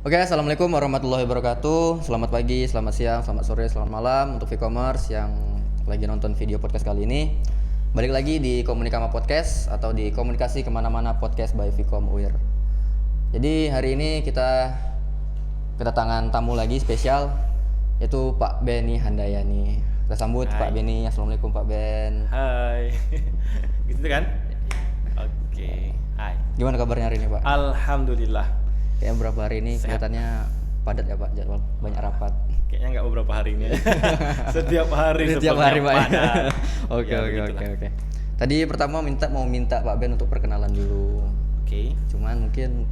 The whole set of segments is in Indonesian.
Oke, assalamualaikum warahmatullahi wabarakatuh. Selamat pagi, selamat siang, selamat sore, selamat malam untuk Vcommerce yang lagi nonton video podcast kali ini. Balik lagi di Komunikama Podcast atau di Komunikasi Kemana-Mana Podcast by Vcom UIR. Jadi hari ini kita kedatangan tamu lagi spesial, yaitu Pak Benny Handayani. Kita sambut Hai. Pak Benny. Assalamualaikum Pak Ben. Hai. Gitu kan? Oke. Hai. Gimana kabarnya hari ini Pak? Alhamdulillah. Kayak berapa hari ini Sehat. kelihatannya padat ya Pak jadwal, banyak rapat. Kayaknya nggak beberapa hari ini. Setiap hari. Setiap seperti hari Pak. padat. Oke Ya, oke begitulah. oke. Tadi pertama mau minta Pak Ben untuk perkenalan dulu. Oke. Cuman mungkin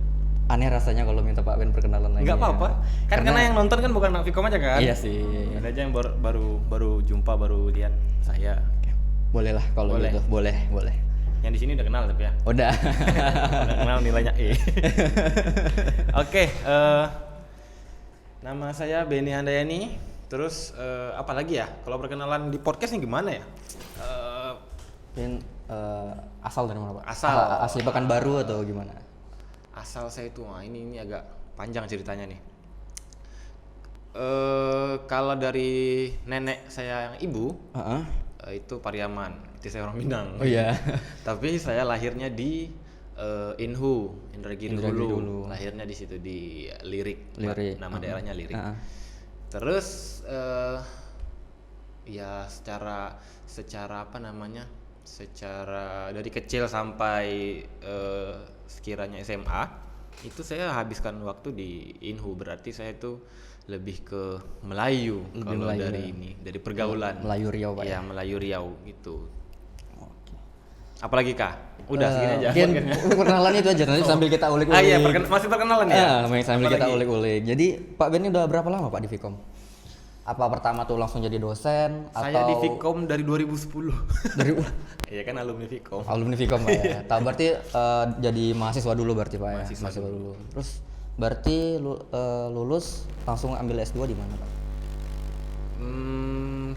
aneh rasanya kalau minta Pak Ben perkenalan lagi. Nggak ya. apa-apa. Kan karena yang nonton kan bukan anak Vcom aja kan? Iya sih. Ada aja yang baru jumpa, baru lihat saya. Boleh lah kalau Boleh. gitu. Boleh. Yang di sini udah kenal tapi ya. Udah. Udah kenal nilainya E. Oke, nama saya Benny Handayani. Terus apa lagi ya? Kalau perkenalan di podcast ini gimana ya? Ben asal dari mana Pak? Asal. Asli Pekanbaru atau gimana? Asal saya itu, ini agak panjang ceritanya nih. Kalau dari nenek saya yang ibu, Heeh. itu Pariaman. Itu saya orang Minang. Oh iya. Tapi saya lahirnya di Inhu, Indragiri Indragiri dulu. dulu. Lahirnya di situ di Lirik. Lirik. Nama daerahnya Lirik. Heeh. Terus ya secara apa namanya? Secara dari kecil sampai sekiranya SMA itu saya habiskan waktu di Inhu, berarti saya itu lebih ke Melayu Lebih kalau Melayu dari ya. ini, dari pergaulan. Melayu Riau Pak Ya, ya. Melayu Riau gitu. Oke. Apalagi Kak? Udah segini aja. Mungkin podcastnya. perkenalan itu aja nanti sambil kita ulik-ulik. Iya, masih perkenalan ya? Sambil kita Apalagi? ulik-ulik. Jadi Pak Ben ini udah berapa lama Pak di Vcom? Apa pertama tuh langsung jadi dosen Saya atau di Vcom dari 2010. dari Iya kan alumni Vcom. alumni Vcom Pak ya? Tahu berarti jadi mahasiswa dulu berarti Pak ya? Mahasiswa dulu. Terus berarti lulus langsung ambil S2 di mana Pak?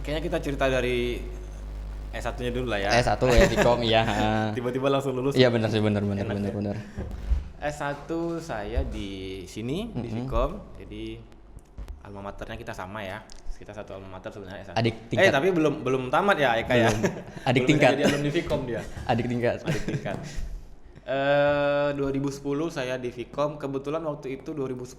Kayaknya kita cerita dari S1-nya dulu lah ya. S1 ya Vcom iya. Tiba-tiba langsung lulus. Iya benar sih benar. Enak ya. S1 saya di sini di Vcom. Jadi alma maternya kita sama ya. Kita satu alma mater sebenarnya S1. Adik tingkat. Tapi belum tamat ya Eka ya. Adik Belum tingkat. Jadi alumni Vcom dia. Adik tingkat. Adik tingkat. 2010 saya di Vcom. Kebetulan waktu itu 2010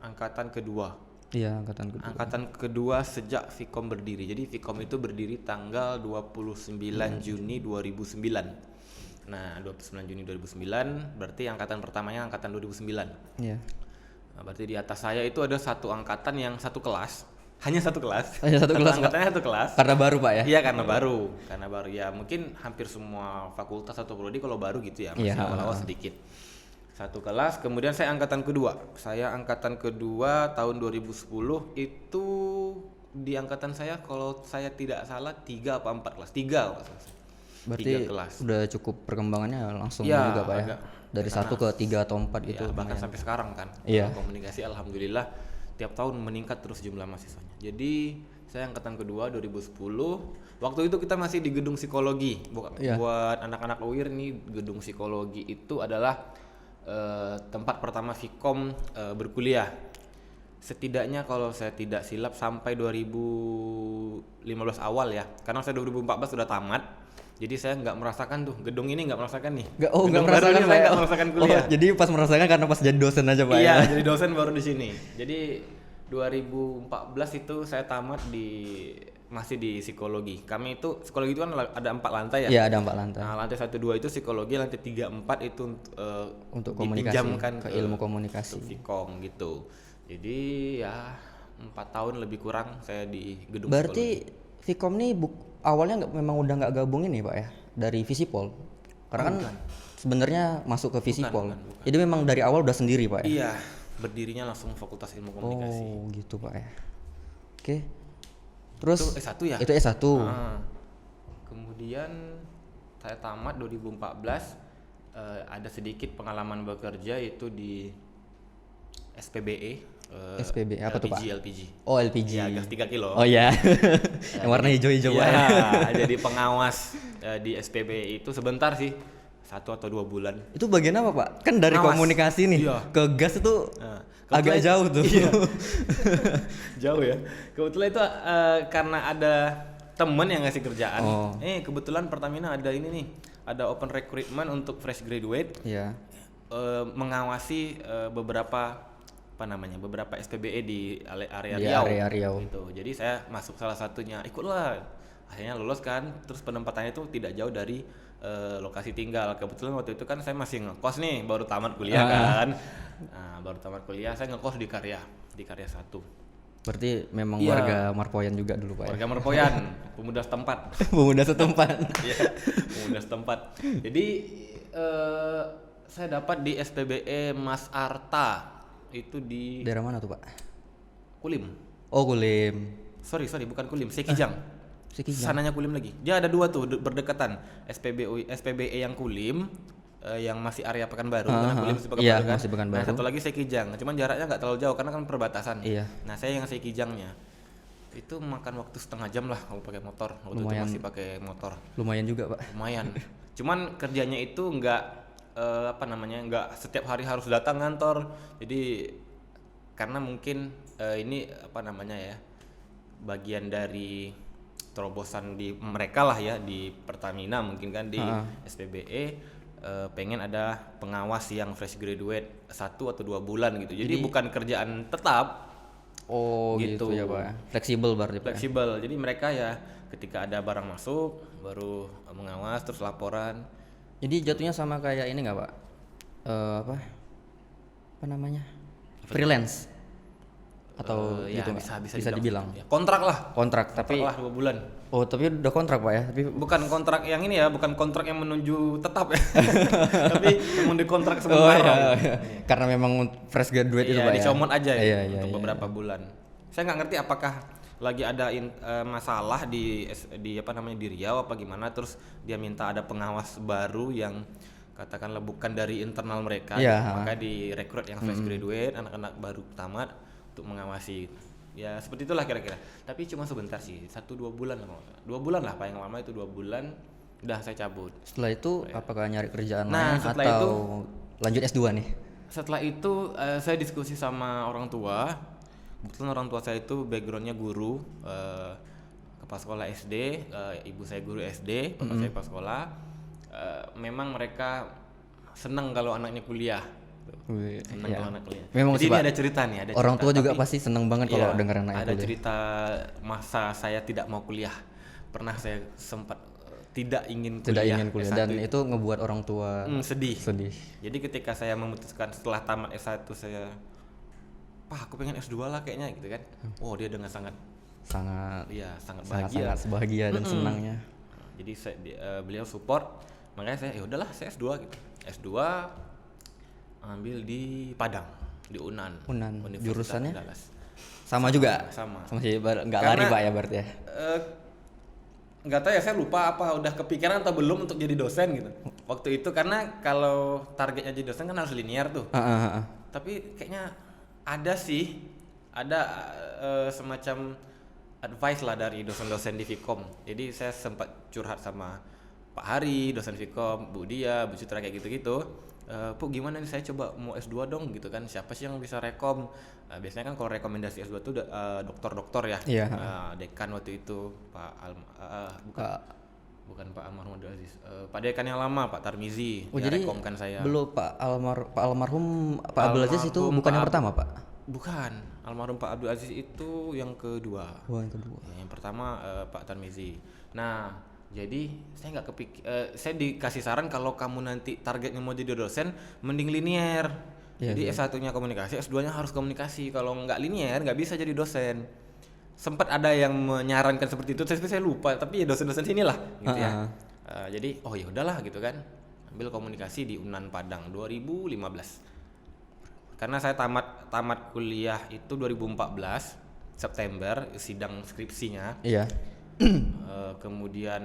angkatan kedua. Iya angkatan kedua. Angkatan kedua sejak Vcom berdiri. Jadi Vcom itu berdiri tanggal 29 Juni 2009. Nah, 29 Juni 2009 berarti angkatan pertamanya angkatan 2009. Iya. Nah, berarti di atas saya itu ada satu angkatan yang satu kelas. Hanya satu kelas. Hanya satu kelas, Pak? Angkatannya satu kelas. Karena baru Pak ya? Iya, karena baru ya, mungkin hampir semua fakultas atau prodi kalau baru gitu ya, masih Iya. awal-awal sedikit. Satu kelas, kemudian saya angkatan kedua. Saya angkatan kedua tahun 2010 itu di angkatan saya kalau saya tidak salah 3 apa 4 kelas. 3 kalau nggak salah. Berarti 3 kelas. udah cukup perkembangannya langsung Ya, juga Pak ya? agak. Dari 1 ke 3 atau 4 Ya, itu bahkan lumayan. sampai sekarang kan. Iya. Kalau komunikasi alhamdulillah tiap tahun meningkat terus jumlah mahasiswanya. Jadi saya angkatan kedua 2010. Waktu itu kita masih di gedung psikologi. Iya. Buat anak-anak UIR nih, gedung psikologi itu adalah tempat pertama Vcom berkuliah. Setidaknya kalau saya tidak silap sampai 2015 awal ya. Karena saya 2014 sudah tamat. Jadi saya nggak merasakan tuh gedung ini, nggak merasakan nih. Nggak Gedung merasakan baru ini Pak saya ya? nggak merasakan kuliah. Oh, jadi pas merasakan karena pas jadi dosen aja Pak Iya, ya? jadi dosen baru di sini. Jadi 2014 itu saya tamat masih di psikologi. Kami itu psikologi itu kan ada 4 lantai ya. Iya ada 4 lantai. Nah, lantai 1 2 itu psikologi, lantai 3 4 itu Untuk komunikasi, dipinjamkan ke ilmu komunikasi. untuk Vcom gitu. Jadi ya 4 tahun lebih kurang saya di gedung Berarti Vcom nih awalnya memang udah nggak gabung ini Pak ya? Dari Visipol? Karena kan sebenarnya masuk ke Visipol. bukan. Jadi memang dari awal udah sendiri Pak ya? Iya, berdirinya langsung Fakultas Ilmu Komunikasi. Oh gitu Pak ya. Oke. Terus Itu S1 ya? Itu S1. Kemudian saya tamat 2014, ada sedikit pengalaman bekerja itu di SPBE. SPB apa tuh Pak? LPG. Oh LPG. Ya, gas 3 kilo. Oh iya. Yang warna hijau-hijau Pak. Iya, jadi pengawas di SPBE itu sebentar sih. 1 atau 2 bulan. Itu bagian apa Pak? Kan dari Ngawas. komunikasi nih Iya. ke gas itu Nah, agak kebetulan- jauh tuh. Iya. Jauh ya. Kebetulan itu karena ada temen yang ngasih kerjaan. Oh. Kebetulan Pertamina ada ini nih, ada open recruitment untuk fresh graduate, Iya. mengawasi beberapa SPBE di area Di Riau. area Riau. Gitu. Jadi saya masuk salah satunya, ikutlah. Akhirnya lulus kan, terus penempatannya itu tidak jauh dari lokasi tinggal. Kebetulan waktu itu kan saya masih ngekos nih, baru tamat kuliah kan. Nah, baru tamat kuliah saya ngekos di Karya 1. Berarti memang Iya. warga Marpoyan juga dulu Pak ya. Warga Merpoyan, pemuda setempat. Pemuda setempat. Iya, pemuda setempat. Jadi saya dapat di SPBE Mas Arta itu di Daerah mana tuh Pak? Kulim. Oh Kulim. Sorry, bukan Kulim, Sekijang. Sekijang. Sananya Kulim lagi. Dia ada 2 tuh berdekatan. SPBE yang Kulim, yang masih area Pekanbaru, karena Kulim masih Pekanbaru Iya, kan. masih Pekanbaru. Nah, satu lagi Sekijang. Cuman jaraknya nggak terlalu jauh karena kan perbatasan. Iya. Nah, saya yang Sekijangnya. Itu makan waktu setengah jam lah kalau pakai motor. Waktu Lumayan. itu masih pakai motor. Lumayan juga Pak. Lumayan. Cuman kerjanya itu nggak nggak setiap hari harus datang kantor. Jadi karena mungkin ini bagian dari terobosan di mereka lah ya, di Pertamina mungkin kan, di SPBE pengen ada pengawas yang fresh graduate 1 atau 2 bulan gitu. Jadi bukan kerjaan tetap. Oh gitu, Gitu. ya Pak. Fleksibel berarti Pak. Fleksibel. Jadi mereka ya ketika ada barang masuk baru mengawas terus laporan. Jadi jatuhnya sama kayak ini nggak Pak? Apa namanya? Freelance atau Ya gitu nggak? bisa dibilang. Ya, kontrak lah. Kontrak Kontrak tapi lah 2 bulan. oh tapi udah kontrak Pak ya? Tapi Bukan kontrak yang ini ya, bukan kontrak yang menuju tetap ya. Tapi memang dikontrak oh sementara. iya. Karena memang fresh graduate itu Iya, Pak ya. dicomot aja ya Iya, iya, untuk iya. beberapa bulan. Saya nggak ngerti apakah lagi ada masalah di di Riau apa gimana, terus dia minta ada pengawas baru yang katakanlah bukan dari internal mereka, Iya. maka direkrut yang fresh graduate, anak-anak baru tamat untuk mengawasi. Ya seperti itulah kira-kira. Tapi cuma sebentar sih, 1-2 bulan lah. 2 bulan lah paling lama, itu 2 bulan udah saya cabut. Setelah itu apakah nyari kerjaan Nah, lain setelah atau lanjut S2 nih? Setelah itu saya diskusi sama orang tua. Kebetulan orang tua saya itu backgroundnya guru, kepala sekolah SD, ibu saya guru SD, bapak saya kepala sekolah. Memang mereka senang kalau anaknya kuliah. Wih, Senang iya. kalau anak kuliah. Memang Jadi sih, ini Pak. ada cerita nih, ada Orang cerita, tua juga tapi- pasti seneng banget kalau Iya, denger anaknya ada kuliah. cerita masa saya tidak mau kuliah. Pernah saya sempat tidak ingin kuliah. Tidak ingin kuliah dan S1. itu ngebuat orang tua Sedih. sedih. Jadi ketika saya memutuskan setelah tamat S1 saya, Pak aku pengen S2 lah kayaknya gitu kan. Oh dia dengan sangat Sangat sangat sangat bahagia. bahagia dan senangnya. Jadi beliau support, makanya saya ya udahlah saya S2 gitu. S2 ambil di Padang, di UNAN. UNAN. Universitas Jurusannya? Andalas. Sama juga. Sama. Sih nggak Karena- lari Pak ya berarti ya. Nggak tahu ya, saya lupa apa udah kepikiran atau belum untuk jadi dosen gitu waktu itu, karena kalau targetnya jadi dosen kan harus linear tuh. Tapi kayaknya ada semacam advice lah dari dosen-dosen di Vkom. Jadi saya sempat curhat sama Pak Hari, dosen Vkom, Bu Dia, Bu Citra kayak gitu-gitu. Bu gimana nih saya coba mau S2 dong gitu kan, siapa sih yang bisa rekom? Biasanya kan kalau rekomendasi S2 tuh dokter-dokter ya. Iya. Dekan waktu itu bukan Pak Almarhum Abdul Aziz, Pak Dekan yang lama Pak Tarmizi, Oh dia jadi rekomkan saya. belum Pak almarhum Pak Abdul Aziz itu Almarhum bukan yang Pak pertama Pak. Bukan, almarhum Pak Abdul Aziz itu yang kedua. Oh yang kedua. Ya, yang pertama Pak Tarmizi. Nah, jadi saya nggak saya dikasih saran kalau kamu nanti targetnya mau jadi dosen, mending linear. Iya, Jadi S1-nya komunikasi, S2-nya harus komunikasi. Kalau nggak linear, nggak bisa jadi dosen. Sempat ada yang menyarankan seperti itu, tapi saya lupa. Tapi ya dosen-dosen sinilah, gitu ya. Jadi, oh ya udahlah gitu kan. Ambil komunikasi di UNAN Padang 2015. Karena saya tamat kuliah itu 2014 September, sidang skripsinya. Iya. Kemudian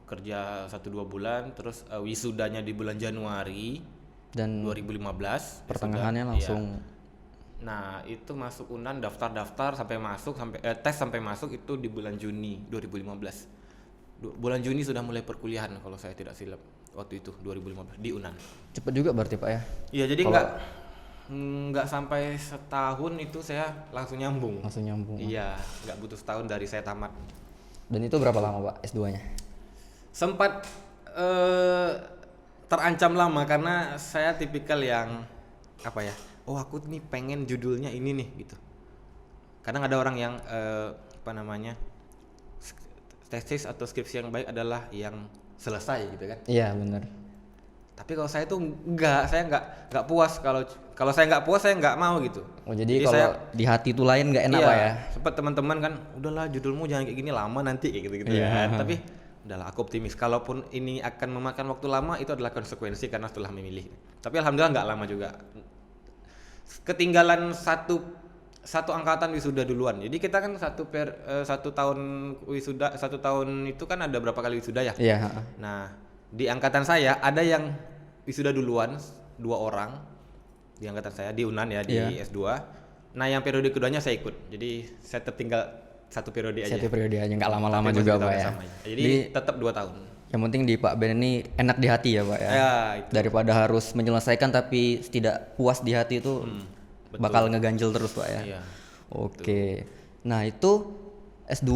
kerja 1-2 bulan, terus wisudanya di bulan Januari Dan 2015. pertengahannya wisuda, langsung iya. Nah itu masuk UNAN, daftar sampai masuk, tes sampai masuk itu di bulan Juni 2015. bulan Juni sudah mulai perkuliahan kalau saya tidak silap waktu itu 2015 di UNAN. Cepet juga berarti Pak ya. Iya, jadi Kalau- nggak sampai setahun itu saya langsung nyambung. Langsung nyambung. Iya, nggak butuh setahun dari saya tamat. Dan itu berapa lama Pak S2-nya? Sempat terancam lama karena saya tipikal yang apa ya? Oh, aku nih pengen judulnya ini nih gitu. Kadang ada orang yang apa namanya? Tesis atau skripsi yang baik adalah yang selesai gitu kan. Iya benar. Tapi kalau saya tuh saya nggak puas kalau saya nggak puas saya nggak mau gitu. Oh jadi kalau saya- di hati itu lain nggak enak iya, Pak ya? sempat teman-teman kan, udahlah judulmu jangan kayak gini lama nanti kayak gitu-gitu Iya. ya. Tapi udahlah aku optimis. Kalaupun ini akan memakan waktu lama itu adalah konsekuensi karena setelah memilih. Tapi alhamdulillah nggak lama juga. Ketinggalan satu angkatan wisuda duluan. Jadi kita kan satu tahun wisuda, 1 tahun itu kan ada berapa kali wisuda ya? Iya. Ha-ha. Nah, di angkatan saya ada yang wisuda duluan 2 orang di angkatan saya di UNAN ya di Iya. S2. Nah, yang periode keduanya saya ikut. Jadi saya tertinggal 1 periode aja. Satu periode aja nggak lama-lama Tapi juga masih Pak tahun ya. sama aja. Jadi tetap 2 tahun. Yang penting di Pak Ben ini enak di hati ya Pak ya. Ya, itu. Daripada harus menyelesaikan tapi tidak puas di hati itu betul. bakal ngeganjel terus Pak ya. Iya. Oke. Nah itu S2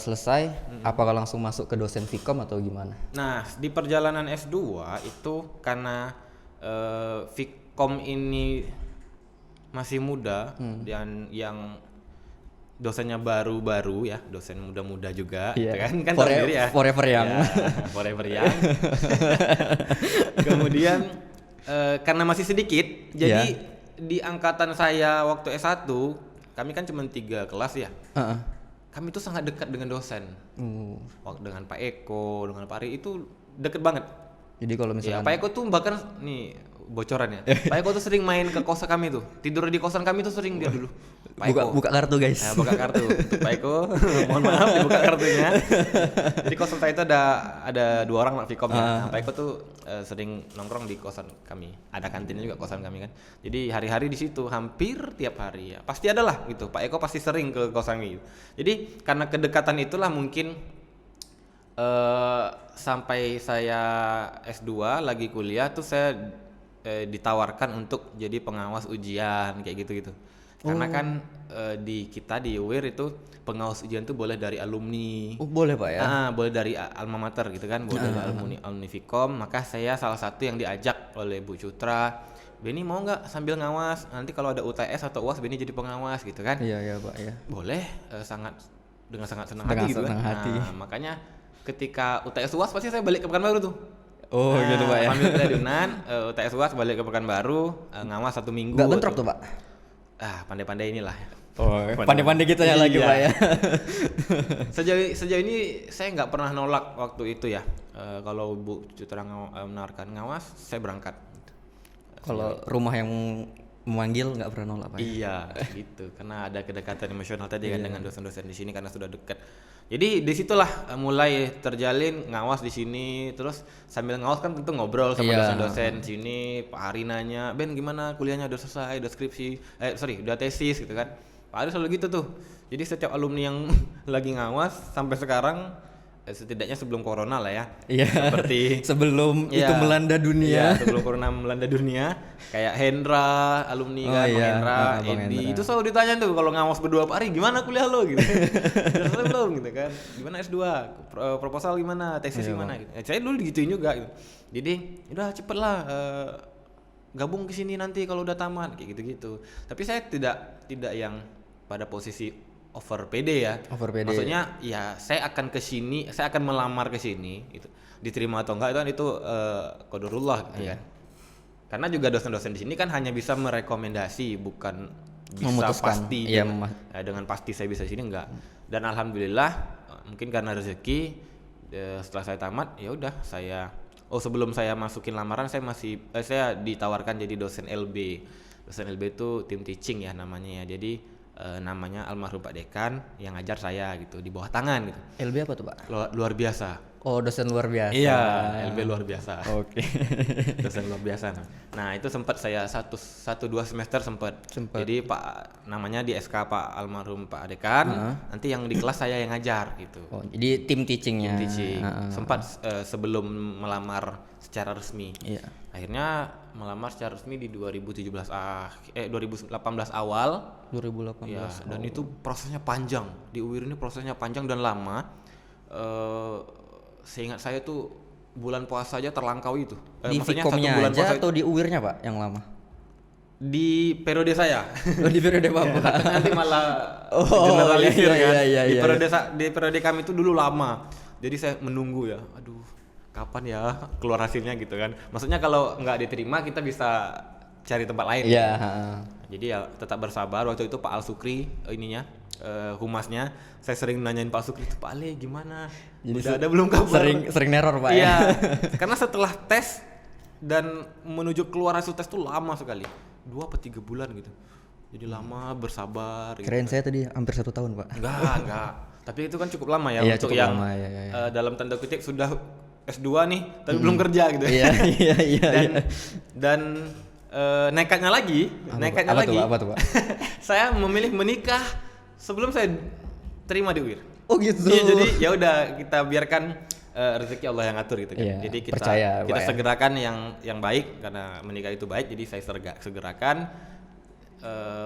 selesai, apakah langsung masuk ke dosen Vkom atau gimana? Nah, di perjalanan S2 itu karena Vkom ini masih muda dan yang dosennya baru-baru ya, dosen muda-muda juga, gitu kan tahu sendiri ya. Forever yang. Ya, forever young. Kemudian karena masih sedikit, jadi di angkatan saya waktu S1, kami kan cuma 3 kelas ya. Heeh. Kami tuh sangat dekat dengan dosen. Uh, Dengan Pak Eko, dengan Pak Ari itu deket banget. Jadi kalau Ya, misalnya Pak Eko tuh bahkan nih bocoran ya. Pak Eko tuh sering main ke kosan kami tuh. Tidur di kosan kami tuh sering dia dulu. Pak Eko. buka kartu guys. Nah, buka kartu. Untuk Pak Eko, mohon maaf dibuka kartunya. Jadi kosan saya itu ada 2 orang Vkom ya. Nah, Pak Eko tuh sering nongkrong di kosan kami. Ada kantinnya juga kosan kami kan. Jadi hari-hari di situ hampir tiap hari ya. Pasti ada lah gitu. Pak Eko pasti sering ke kosan kami. Jadi karena kedekatan itulah mungkin sampai saya S2 lagi kuliah tuh saya ditawarkan untuk jadi pengawas ujian kayak gitu-gitu. Karena kan di UIR itu pengawas ujian tuh boleh dari alumni. Oh, boleh Pak ya. Boleh dari alma mater gitu kan, boleh dari alumni Vkom. Maka saya salah satu yang diajak oleh Bu Cutra. Beni mau nggak sambil ngawas? Nanti kalau ada UTS atau UAS Beni jadi pengawas gitu kan? Iya Pak ya. Boleh, dengan sangat senang Dengan hati gitu senang kan. hati. Nah, makanya ketika UTS UAS pasti saya balik ke Pekanbaru tuh. Oh gitu Pak ya. Sambil kuliah di UNAN, UTS UAS balik ke Pekanbaru, ngawas 1 minggu. Nggak bentrok tuh Pak. Pandai-pandai inilah. Oh, pandai-pandai kita ya lagi Iya. Pak ya. Sejauh ini saya nggak pernah nolak waktu itu ya. Kalau Bu Citra menawarkan ngawas, saya berangkat. Kalau rumah yang memanggil nggak pernah nolak Pak ya. Iya, gitu. Karena ada kedekatan emosional tadi kan dengan dosen-dosen di sini karena sudah dekat. Jadi disitulah mulai terjalin ngawas di sini. Terus sambil ngawas kan tentu ngobrol sama Iya. dosen-dosen di sini. Pak Hari nanya, Ben gimana kuliahnya udah selesai, udah skripsi, udah tesis gitu kan. Pak Hari selalu gitu tuh. Jadi setiap alumni yang lagi ngawas sampai sekarang setidaknya sebelum corona lah ya. Iya. Seperti sebelum Iya. itu melanda dunia. Iya, sebelum corona melanda dunia, kayak Hendra, alumni Oh kan, Bang iya, Hendra, Bang Edi, Hendra. itu selalu ditanya tuh kalau ngawas berdua Pak Ari, gimana kuliah lo gitu. Udah selesai belum gitu kan? Gimana S2? Proposal gimana? Tesis Iya, gimana gitu. Saya dulu digituin juga gitu. Jadi, udah cepet lah gabung ke sini nanti kalau udah tamat kayak gitu-gitu. Tapi saya tidak yang pada posisi over PD ya. Over PD. Maksudnya ya saya akan ke sini, saya akan melamar ke sini gitu. Diterima atau enggak itu kan itu qadarullah gitu Iya. kan. Karena juga dosen-dosen di sini kan hanya bisa merekomendasi bukan bisa Memutuskan. pasti Iya, dengan pasti saya bisa di sini enggak. Dan alhamdulillah mungkin karena rezeki setelah saya tamat ya udah sebelum saya masukin lamaran saya ditawarkan jadi dosen LB. Dosen LB itu tim teaching ya namanya ya. Jadi namanya almarhum Pak Dekan yang ngajar saya gitu di bawah tangan gitu. LB apa tuh Pak? Luar biasa. Oh, dosen luar biasa. Iya, LB luar biasa. Oke. Dosen luar biasa. Nah, itu sempat saya satu dua semester sempat. Jadi Pak namanya di SK Pak almarhum Pak Adekan, nanti yang di kelas saya yang ngajar gitu. Oh, jadi tim teachingnya. Teaching. Sempat sebelum melamar secara resmi. Iya. Akhirnya melamar secara resmi di 2018 awal. 2018. Ya, dan itu prosesnya panjang. Di UIR ini prosesnya panjang dan lama. Seingat saya tuh bulan puasa aja terlangkaui itu. Di Maksudnya Vkomnya bulan aja puasa atau di UIR-nya Pak yang lama? di periode saya. Oh, di periode Bapak. Nanti malah generalisir kan. Iya, Di periode kami itu dulu lama. Jadi saya menunggu ya. Aduh, kapan ya keluar hasilnya gitu kan. Maksudnya kalau nggak diterima kita bisa cari tempat lain. Iya, Jadi ya tetap bersabar. Waktu itu Pak Al Sukri humasnya, saya sering nanyain Pak Sukri itu, Pak Ale gimana? Jadi udah ada belum kabar? Sering neror Pak Iya, ya. karena setelah tes dan menuju keluar hasil tes tuh lama sekali, 2 atau 3 bulan gitu. Jadi lama bersabar. Keren gitu. saya tadi hampir 1 tahun Pak. Enggak. Tapi itu kan cukup lama ya Iya, untuk cukup yang lama, iya. dalam tanda kutip sudah S2 nih, tapi belum kerja gitu. Iya. Dan nekatnya lagi, Apa tuh Pak? saya memilih menikah sebelum saya terima di UIR. Oh gitu. Iya, jadi ya udah kita biarkan rezeki Allah yang ngatur gitu kan. Iya, Jadi percaya, kita Pak, ya. segerakan yang baik karena menikah itu baik. Jadi saya segerakan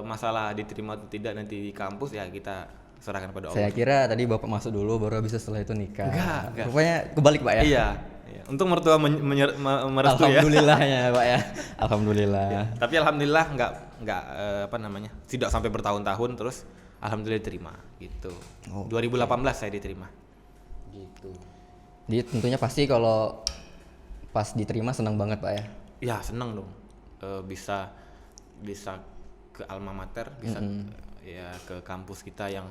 masalah diterima atau tidak nanti di kampus ya kita serahkan pada Allah. Saya kira tadi Bapak masuk dulu baru habis setelah itu nikah. Enggak. Rupanya kebalik Pak ya. Iya. Untung mertua merestui ya. Alhamdulillahnya Pak ya. Alhamdulillah. Ya, tapi alhamdulillah nggak tidak sampai bertahun-tahun terus alhamdulillah diterima gitu. 2018 saya diterima. Gitu. Jadi tentunya pasti kalau pas diterima senang banget Pak ya. Ya seneng dong. Bisa ke alma mater, bisa ya ke kampus kita yang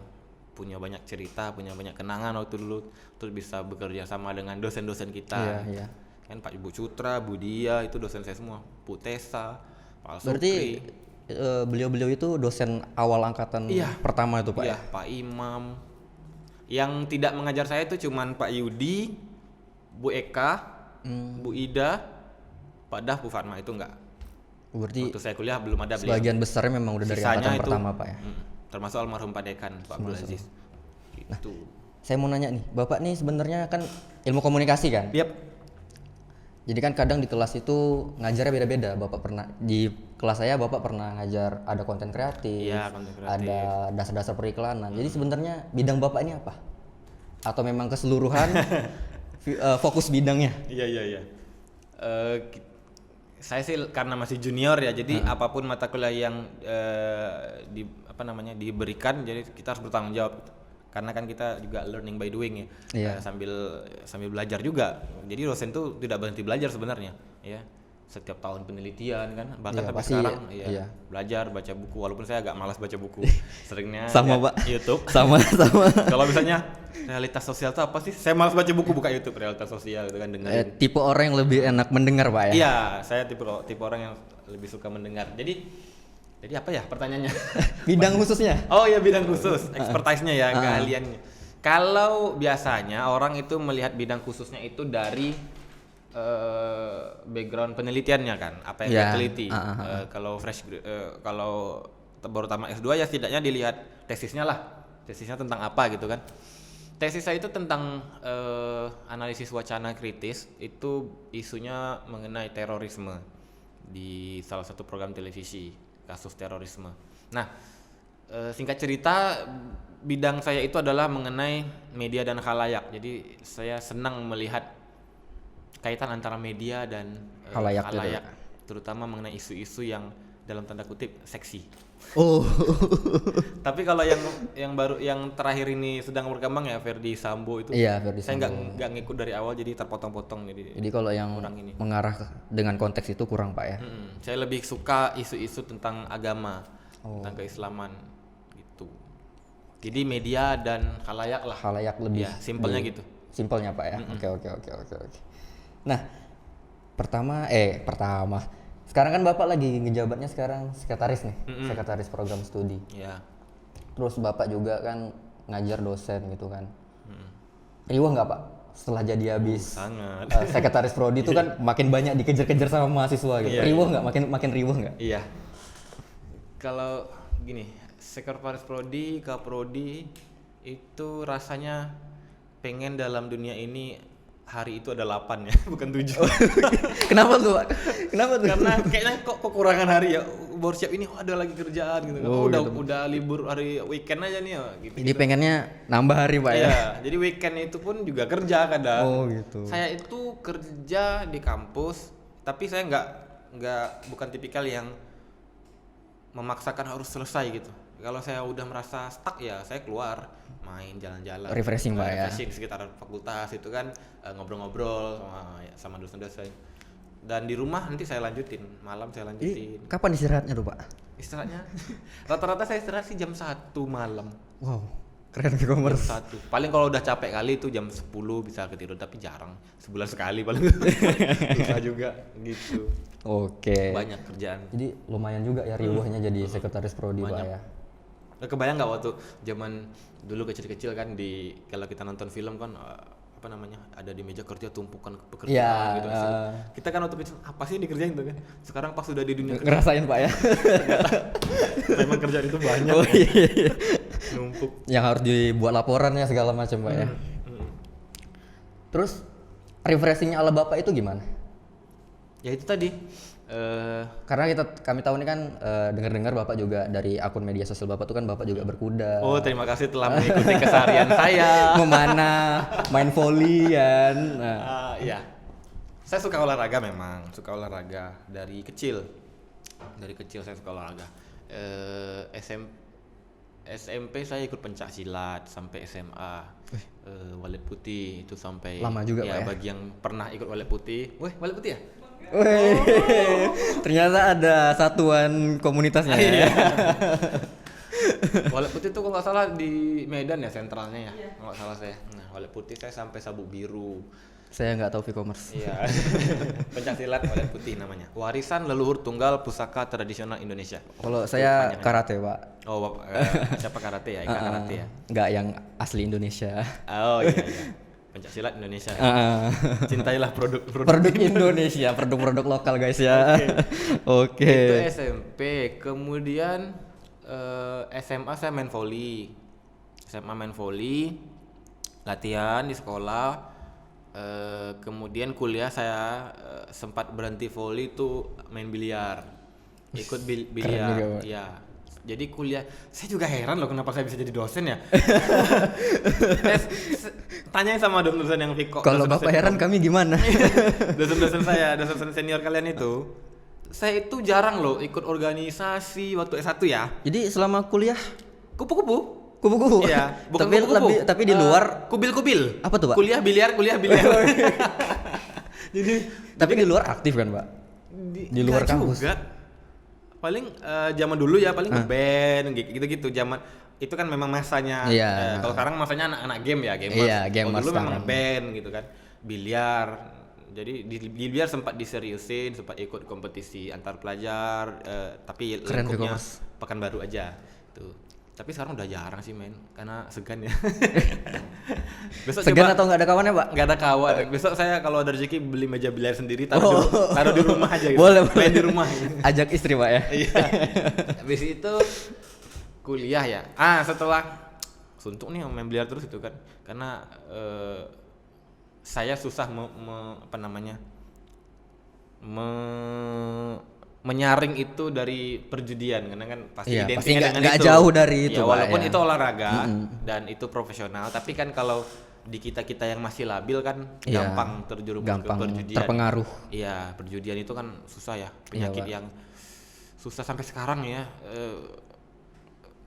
punya banyak cerita, punya banyak kenangan waktu dulu, terus bisa bekerja sama dengan dosen-dosen kita. Iya. Kan Pak Ibu Cutra, Bu Dia itu dosen saya semua, Bu Tessa, Pak Sukri. Berarti beliau-beliau itu dosen awal angkatan pertama itu Pak Iya, ya? Pak Imam. Yang tidak mengajar saya itu cuman Pak Yudi, Bu Eka, Bu Ida, Pak Dah, Bu Fatma itu enggak. Berarti waktu saya kuliah belum ada beliau. sebagian besarnya memang udah dari Sisanya angkatan itu, pertama Pak ya? Termasuk almarhum Pak Dekan, Pak Abdul Aziz. Gitu. Saya mau nanya nih, Bapak nih sebenarnya kan ilmu komunikasi kan? Yap. Jadi kan kadang di kelas itu ngajarnya beda-beda. Bapak pernah di kelas saya Bapak pernah ngajar ada konten kreatif, Iya, konten kreatif. ada dasar-dasar periklanan. Jadi sebenarnya bidang Bapak ini apa? Atau memang keseluruhan fokus bidangnya? Iya. Saya sih karena masih junior ya, jadi apapun mata kuliah yang diberikan, jadi kita harus bertanggung jawab. Karena kan kita juga learning by doing ya, sambil belajar juga. Jadi dosen tuh tidak berhenti belajar sebenarnya, ya. Setiap tahun penelitian kan, bahkan sampai sekarang belajar baca buku. Walaupun saya agak malas baca buku, seringnya sama Pak. YouTube. Sama. Kalau misalnya realitas sosial itu apa sih? Saya malas baca buku, buka YouTube realitas sosial itu kan dengerin. Tipe orang yang lebih enak mendengar Pak ya? Iya, saya tipe orang yang lebih suka mendengar. Jadi apa ya pertanyaannya? Bidang khususnya? Oh ya, bidang khusus, expertise-nya ya, keahliannya. Kalau biasanya orang itu melihat bidang khususnya itu dari background penelitiannya kan, apa yang dia teliti. Kalau kalau baru tamat S2 ya setidaknya dilihat tesisnya lah. Tesisnya tentang apa gitu kan. Tesis saya itu tentang analisis wacana kritis, itu isunya mengenai terorisme di salah satu program televisi, kasus terorisme. Nah, singkat cerita bidang saya itu adalah mengenai media dan khalayak. Jadi saya senang melihat kaitan antara media dan khalayak, terutama mengenai isu-isu yang dalam tanda kutip seksi. Oh. Tapi kalau yang terakhir ini sedang berkembang ya Verdi Sambo itu. Iya, Verdi Saya Sambo. nggak ngikut dari awal, jadi terpotong-potong Jadi kalau yang mengarah dengan konteks itu kurang Pak ya. Saya lebih suka isu-isu tentang agama, tentang keislaman gitu. Jadi media dan khalayak lah. Khalayak lebih. Ya, simpelnya gitu. Simpelnya Pak ya. Oke. Nah, pertama. Sekarang kan Bapak lagi ngejabatnya sekarang sekretaris nih, sekretaris program studi. Ya. Terus Bapak juga kan ngajar dosen gitu kan. Riwah nggak Pak setelah jadi habis Sangat. sekretaris prodi itu kan makin banyak dikejar-kejar sama mahasiswa gitu. Iya, Riwuh nggak? Makin riwuh nggak? Iya. Kalau gini, sekretaris prodi, kaprodi itu rasanya pengen dalam dunia ini hari itu ada 8 ya, bukan 7. Kenapa tuh, Pak? Kenapa tuh? Karena kayaknya kok kurangan hari ya, baru siap ini ada lagi kerjaan gitu kan. Oh, Udah libur hari weekend aja nih ya gitu. Jadi pengennya nambah hari, Pak ya? Iya, jadi weekend itu pun juga kerja kadang. Oh gitu. Saya itu kerja di kampus, tapi saya bukan tipikal yang memaksakan harus selesai gitu. Kalau saya udah merasa stuck ya saya keluar main jalan-jalan. Refreshing, Pak ya? Refreshing sekitar fakultas itu kan, ngobrol-ngobrol sama dosen-dosen. Dan di rumah nanti saya lanjutin, malam saya lanjutin. Jadi kapan istirahatnya tuh, Pak? Istirahatnya rata-rata saya istirahat sih jam 1 malam. Wow, keren e-commerce. Jam 1. Paling kalau udah capek kali itu jam 10 bisa ketidur, tapi jarang. Sebulan sekali paling. Bisa juga gitu. Oke. Banyak kerjaan. Jadi lumayan juga ya riuhnya jadi sekretaris prodi, Pak Banyak. ya? Kebayang nggak waktu zaman dulu kecil-kecil kan kalau kita nonton film kan apa namanya ada di meja kerja tumpukan pekerjaan Iya, gitu. Kita kan waktu kecil apa sih yang dikerjain tuh kan? Sekarang pas sudah di dunia kerja Ngerasain, Pak ya? memang kerjaan itu banyak. Oh iya. Numpuk. Yang harus dibuat laporannya segala macam, Pak ya? Terus refreshingnya ala Bapak itu gimana? Ya itu tadi. Karena kami tahu ini kan dengar-dengar Bapak juga dari akun media sosial Bapak tuh kan Bapak juga berkuda. Oh, terima kasih telah mengikuti keseharian saya. Memanah, main volley kan. Nah, Iya. Saya suka olahraga memang, suka olahraga dari kecil. Dari kecil saya suka olahraga. SMP saya ikut pencak silat sampai SMA. Walet putih itu sampai Lama juga, Pak ya? Bagi yang pernah ikut walet putih. Walet putih ya? weh, ternyata ada satuan komunitasnya ya. Walet putih itu kalau nggak salah di Medan ya sentralnya ya, kalau nggak salah saya. Nah, walet putih saya sampai sabuk biru. Saya nggak tahu e-commerce. Iya. Pencaksilat walet putih namanya. Warisan leluhur tunggal pusaka tradisional Indonesia. Kalau saya karate, Pak. Oh, siapa karate ya? Ika karate ya. Nggak yang asli Indonesia. Oh iya. Pencaksilat Indonesia. Cintailah produk Indonesia, produk-produk lokal guys ya. Oke. Itu SMP. Kemudian SMA saya main volley. Latihan di sekolah. Kemudian kuliah saya sempat berhenti volley itu main biliar. Ikut biliar. Iya. Jadi kuliah, saya juga heran loh kenapa saya bisa jadi dosen ya. Tanyain sama dosen yang Viko. Kalau Bapak heran kami gimana? dosen senior kalian itu. Saya itu jarang loh ikut organisasi waktu S1 ya. Jadi selama kuliah Kupu-kupu. kupu-kupu. Iya, bukan tapi kupu-kupu. tapi di luar kubil-kubil. Apa tuh, Pak? Kuliah biliar. Jadi tapi di luar aktif kan, Pak? Di luar kampus. Juga. Paling zaman dulu ya paling ngeband gitu-gitu zaman itu kan memang masanya. Kalau sekarang masanya anak-anak game ya, gamers. Iya, gamers dulu sekarang. memang band gitu kan. Biliar. Jadi di biliar sempat diseriusin, sempat ikut kompetisi antar pelajar, tapi Keren, lingkupnya Mas. Pekanbaru aja tuh. Tapi sekarang udah jarang sih main karena segan ya. Besok Segan coba, atau nggak ada kawannya, Pak? nggak ada kawan. Besok saya kalau ada rezeki beli meja biliar sendiri taruh di rumah aja gitu. Boleh, main di rumah. Ajak istri, Pak ya. Iya. Habis itu kuliah ya. Setelah suntuk nih main biliar terus itu kan. Karena saya susah menyaring itu dari perjudian karena kan pasti Iya, identiknya pasti dengan nggak itu. jauh dari itu, ya, Pak, walaupun ya. itu olahraga dan itu profesional, tapi kan kalau di kita yang masih labil kan Iya, gampang terjerumus ke gampang perjudian. terpengaruh. Iya, perjudian itu kan susah ya, penyakit Pak. yang susah sampai sekarang ya.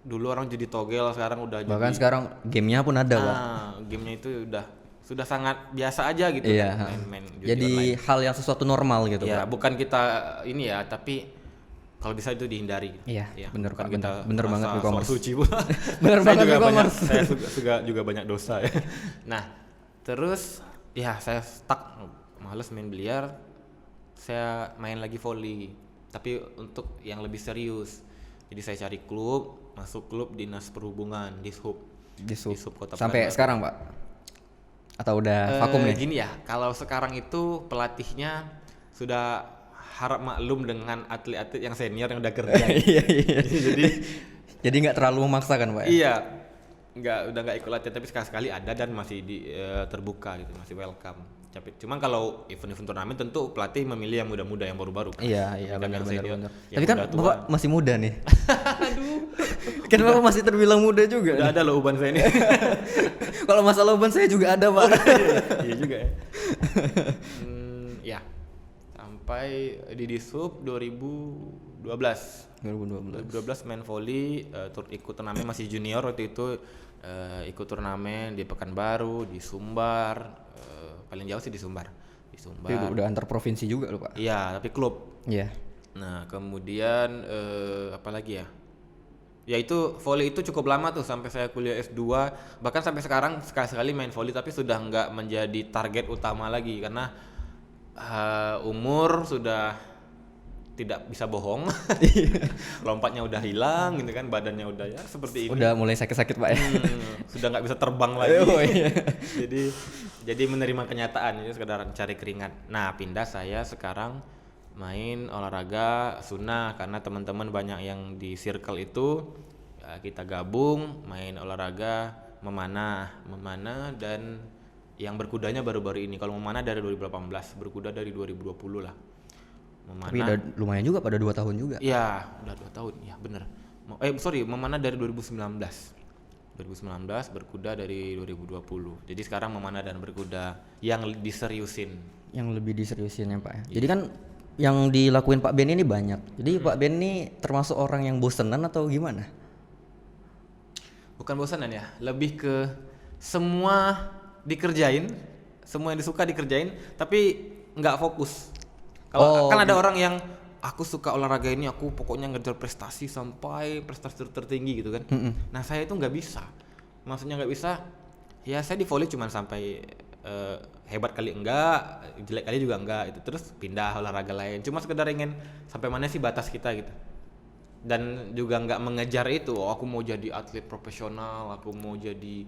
Dulu orang jadi togel, sekarang udah Bahkan jadi sekarang gamenya pun ada, Pak. gamenya itu sudah sangat biasa aja gitu Iya. kan, main judi Jadi online. hal yang sesuatu normal gitu, Ya, Pak. bukan kita ini ya, tapi kalau bisa itu dihindari. Iya, bener, bukan Pak, kita bener banget merasa e-commerce. sok suci pula. Bener Saya banget juga e-commerce. saya juga banyak dosa ya. Nah, terus ya saya stuck, males main biliar. Saya main lagi volley, tapi untuk yang lebih serius. Jadi saya cari klub, masuk klub Dinas Perhubungan, Dishub Di sub. Kota Sampai Pekanbaru. sekarang, Pak. Atau udah vakum nih? Gini ya, kalau sekarang itu pelatihnya sudah harap maklum dengan atlet-atlet yang senior yang udah kerja. Iya, iya. Jadi Jadi nggak terlalu memaksakan Pak ya? iya, udah nggak ikut latihan, tapi sekali-sekali ada dan masih terbuka gitu, masih welcome. Cuman kalau event-event turnamen tentu pelatih memilih yang muda-muda, yang baru-baru kan. Iya, iya, Dibanding yang benar, senior, benar. yang Tapi kan udah tua. Bapak masih muda nih. Aduh. Kan Bapak masih terbilang muda juga Udah nih. ada loh uban saya ini. Kalau masalah beban saya juga ada Pak. Iya juga ya. Ya. Sampai di Dishub 2012. 2012 main volley, ikut turnamen masih junior waktu itu, ikut turnamen di Pekanbaru, di Sumbar, paling jauh sih di Sumbar. Tapi udah antar provinsi juga loh Pak. Iya, tapi klub. Iya. Nah, kemudian apa lagi ya? Ya itu volley itu cukup lama tuh sampai saya kuliah S2, bahkan sampai sekarang sekali-sekali main volley, tapi sudah nggak menjadi target utama lagi karena umur sudah tidak bisa bohong. Lompatnya udah hilang gitu kan, badannya udah ya seperti ini. Udah mulai sakit-sakit Pak ya. Sudah nggak bisa terbang lagi. Oh, iya. jadi menerima kenyataan, itu sekedar cari keringat. Nah, pindah saya sekarang main olahraga sunnah karena teman-teman banyak yang di circle itu, kita gabung main olahraga memanah dan yang berkudanya baru-baru ini. Kalau memanah dari 2018, berkuda dari 2020 lah. Memanah. Tapi udah lumayan juga pada 2 tahun juga. Iya, udah 2 tahun. Ya, bener. Memanah dari 2019. 2019, berkuda dari 2020. Jadi sekarang memanah dan berkuda yang diseriusin. Yang lebih diseriusin ya Pak ya. Jadi kan yang dilakuin Pak Ben ini banyak. Jadi Pak Ben ini termasuk orang yang bosenan atau gimana? Bukan bosanan ya, lebih ke semua dikerjain, semua yang disuka dikerjain, tapi nggak fokus. Kalau kan ada orang yang aku suka olahraga ini, aku pokoknya ngejar prestasi sampai prestasi tertinggi gitu kan. Nah saya itu nggak bisa, maksudnya nggak bisa. Ya saya di volley cuma sampai hebat kali enggak, jelek kali juga enggak itu, terus pindah olahraga lain. Cuma sekedar ingin sampai mana sih batas kita gitu. Dan juga nggak mengejar itu, aku mau jadi atlet profesional, aku mau jadi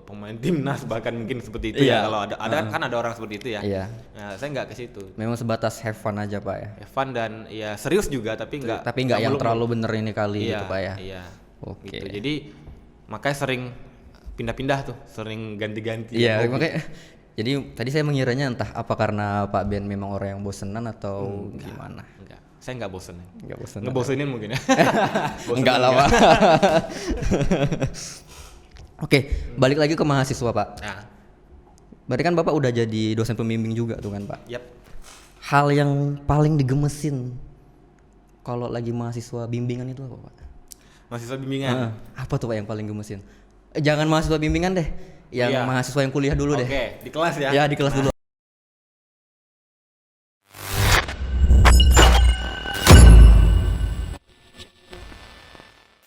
pemain timnas bahkan mungkin seperti itu ya. Kalau ada kan ada orang seperti itu ya. Iya. Nah, saya nggak ke situ. Memang sebatas have fun aja Pak ya. Have fun dan ya serius juga tapi nggak yang muluk-muluk. terlalu bener ini kali Iya, gitu Pak ya. Iya. Oke. Gitu. Jadi makanya sering pindah-pindah tuh, sering ganti-ganti. Iya, makanya jadi tadi saya mengiranya entah apa karena Pak Ben memang orang yang bosenan atau gimana. Enggak. Saya nggak bosen. Enggak bosen. Ngebosenin mungkin ya. Enggak lah Pak. Oke, balik lagi ke mahasiswa Pak. Nah, Berarti kan Bapak udah jadi dosen pembimbing juga tuh kan Pak. yap. Hal yang paling digemesin kalau lagi mahasiswa bimbingan itu apa Pak? Mahasiswa bimbingan. Apa tuh Pak yang paling gemesin? Jangan mahasiswa bimbingan deh, yang Iya. mahasiswa yang kuliah dulu deh. Oke, di kelas ya. Ya di kelas dulu.